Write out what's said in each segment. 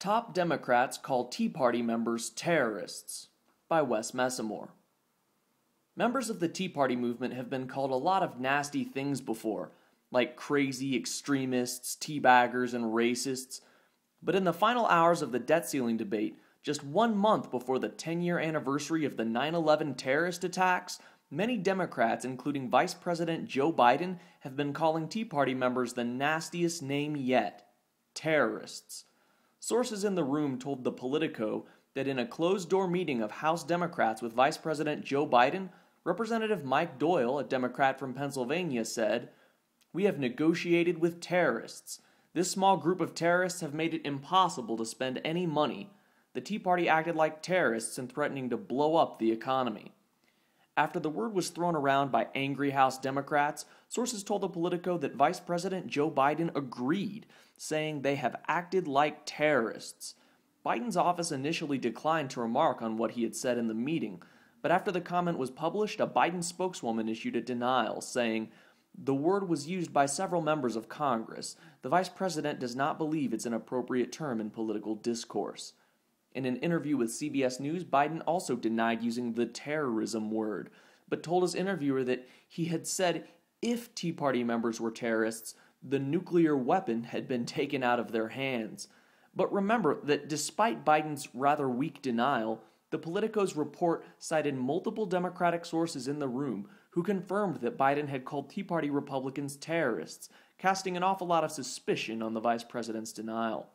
Top Democrats Call Tea Party Members Terrorists by Wes Messamore. Members of the Tea Party movement have been called a lot of nasty things before, like crazy extremists, teabaggers, and racists. But in the final hours of the debt ceiling debate, just 1 month before the 10-year anniversary of the 9/11 terrorist attacks, many Democrats, including Vice President Joe Biden, have been calling Tea Party members the nastiest name yet: terrorists. Sources in the room told the Politico that in a closed-door meeting of House Democrats with Vice President Joe Biden, Representative Mike Doyle, a Democrat from Pennsylvania, said, "We have negotiated with terrorists. This small group of terrorists have made it impossible to spend any money. The Tea Party acted like terrorists in threatening to blow up the economy." After the word was thrown around by angry House Democrats, sources told the Politico that Vice President Joe Biden agreed, saying they have acted like terrorists. Biden's office initially declined to remark on what he had said in the meeting, but after the comment was published, a Biden spokeswoman issued a denial, saying, "The word was used by several members of Congress. The Vice President does not believe it's an appropriate term in political discourse." In an interview with CBS News, Biden also denied using the terrorism word, but told his interviewer that he had said if Tea Party members were terrorists, the nuclear weapon had been taken out of their hands. But remember that despite Biden's rather weak denial, the Politico's report cited multiple Democratic sources in the room who confirmed that Biden had called Tea Party Republicans terrorists, casting an awful lot of suspicion on the vice president's denial.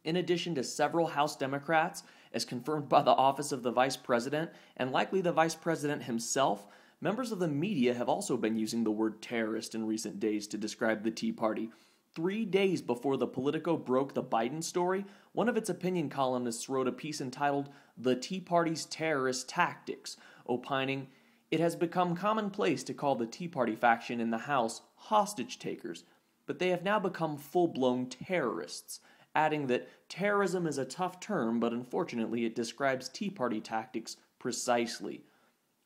In addition to several House Democrats, as confirmed by the office of the vice president, and likely the vice president himself, members of the media have also been using the word terrorist in recent days to describe the Tea Party. 3 days before the Politico broke the Biden story, one of its opinion columnists wrote a piece entitled "The Tea Party's Terrorist Tactics," opining, "It has become commonplace to call the Tea Party faction in the House hostage takers, but they have now become full-blown terrorists," adding that terrorism is a tough term, but unfortunately it describes Tea Party tactics precisely.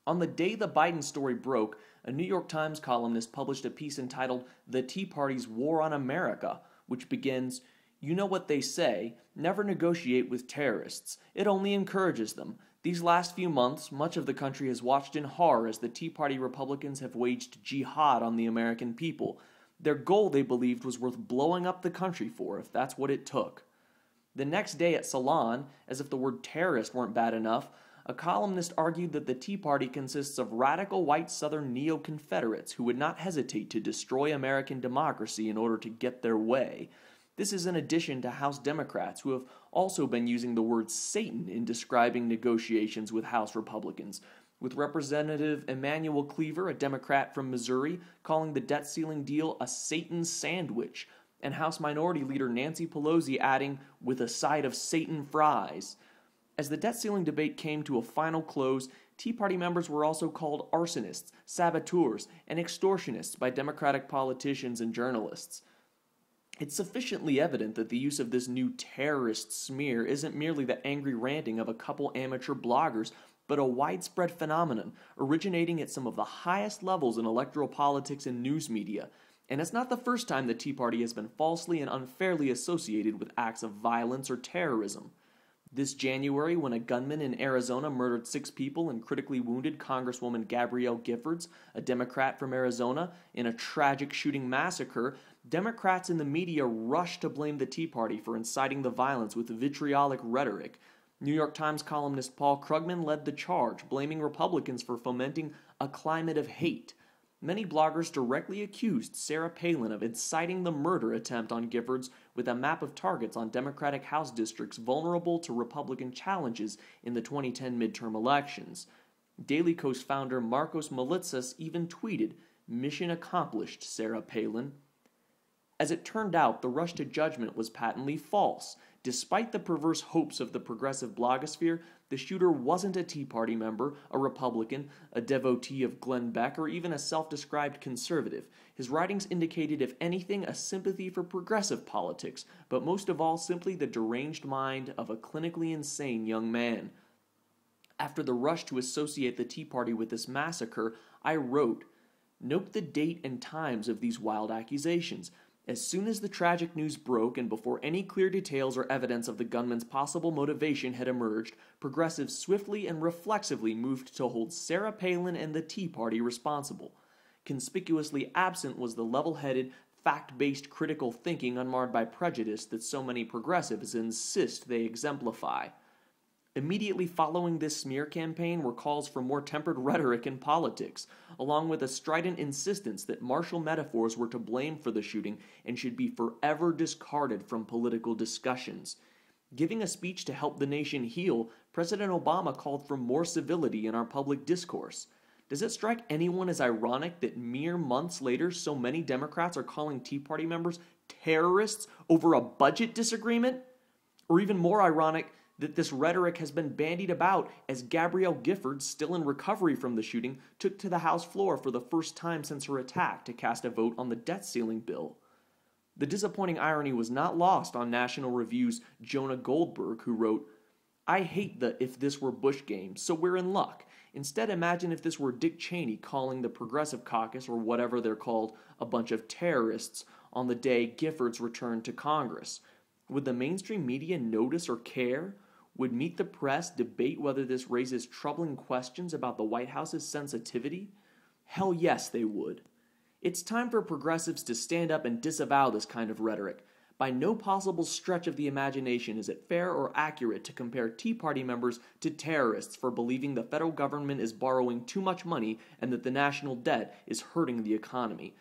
On the day the Biden story broke, a New York Times columnist published a piece entitled "The Tea Party's War on America," which begins, "You know what they say, never negotiate with terrorists. It only encourages them. These last few months, much of the country has watched in horror as the Tea Party Republicans have waged jihad on the American people. Their goal, they believed, was worth blowing up the country for, if that's what it took." The next day at Salon, as if the word terrorist weren't bad enough, a columnist argued that the Tea Party consists of radical white Southern neo-Confederates who would not hesitate to destroy American democracy in order to get their way. This is in addition to House Democrats who have also been using the word Satan in describing negotiations with House Republicans, with Representative Emanuel Cleaver, a Democrat from Missouri, calling the debt ceiling deal a Satan sandwich, and House Minority Leader Nancy Pelosi adding, "with a side of Satan fries." As the debt ceiling debate came to a final close, Tea Party members were also called arsonists, saboteurs, and extortionists by Democratic politicians and journalists. It's sufficiently evident that the use of this new terrorist smear isn't merely the angry ranting of a couple amateur bloggers, but a widespread phenomenon originating at some of the highest levels in electoral politics and news media. And it's not the first time the Tea Party has been falsely and unfairly associated with acts of violence or terrorism. This January, when a gunman in Arizona murdered 6 people and critically wounded Congresswoman Gabrielle Giffords, a Democrat from Arizona, in a tragic shooting massacre, Democrats in the media rushed to blame the Tea Party for inciting the violence with vitriolic rhetoric. New York Times columnist Paul Krugman led the charge, blaming Republicans for fomenting a climate of hate. Many bloggers directly accused Sarah Palin of inciting the murder attempt on Giffords with a map of targets on Democratic House districts vulnerable to Republican challenges in the 2010 midterm elections. Daily Kos founder Marcos Malitsas even tweeted, "Mission accomplished, Sarah Palin." As it turned out, the rush to judgment was patently false. Despite the perverse hopes of the progressive blogosphere, the shooter wasn't a Tea Party member, a Republican, a devotee of Glenn Beck, or even a self-described conservative. His writings indicated, if anything, a sympathy for progressive politics, but most of all, simply the deranged mind of a clinically insane young man. After the rush to associate the Tea Party with this massacre, I wrote, "Note the date and times of these wild accusations. As soon as the tragic news broke and before any clear details or evidence of the gunman's possible motivation had emerged, progressives swiftly and reflexively moved to hold Sarah Palin and the Tea Party responsible. Conspicuously absent was the level-headed, fact-based critical thinking unmarred by prejudice that so many progressives insist they exemplify. Immediately following this smear campaign were calls for more tempered rhetoric in politics, along with a strident insistence that martial metaphors were to blame for the shooting and should be forever discarded from political discussions. Giving a speech to help the nation heal, President Obama called for more civility in our public discourse. Does it strike anyone as ironic that mere months later so many Democrats are calling Tea Party members terrorists over a budget disagreement? Or even more ironic, that this rhetoric has been bandied about as Gabrielle Giffords, still in recovery from the shooting, took to the House floor for the first time since her attack to cast a vote on the debt ceiling bill. The disappointing irony was not lost on National Review's Jonah Goldberg, who wrote, "I hate the 'if this were Bush' game, so we're in luck. Instead, imagine if this were Dick Cheney calling the Progressive Caucus, or whatever they're called, a bunch of terrorists on the day Giffords returned to Congress. Would the mainstream media notice or care? Would Meet the Press debate whether this raises troubling questions about the White House's sensitivity? Hell yes, they would. It's time for progressives to stand up and disavow this kind of rhetoric. By no possible stretch of the imagination is it fair or accurate to compare Tea Party members to terrorists for believing the federal government is borrowing too much money and that the national debt is hurting the economy.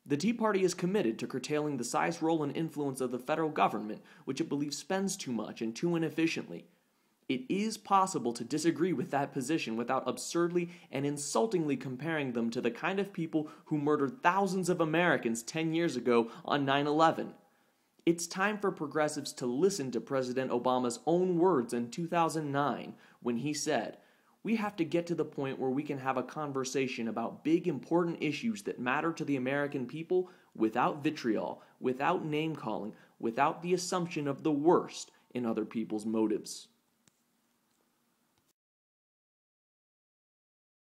The Tea Party is committed to curtailing the size, role, and influence of the federal government, which it believes spends too much and too inefficiently. It is possible to disagree with that position without absurdly and insultingly comparing them to the kind of people who murdered thousands of Americans 10 years ago on 9/11. It's time for progressives to listen to President Obama's own words in 2009 when he said, "We have to get to the point where we can have a conversation about big important issues that matter to the American people without vitriol, without name-calling, without the assumption of the worst in other people's motives."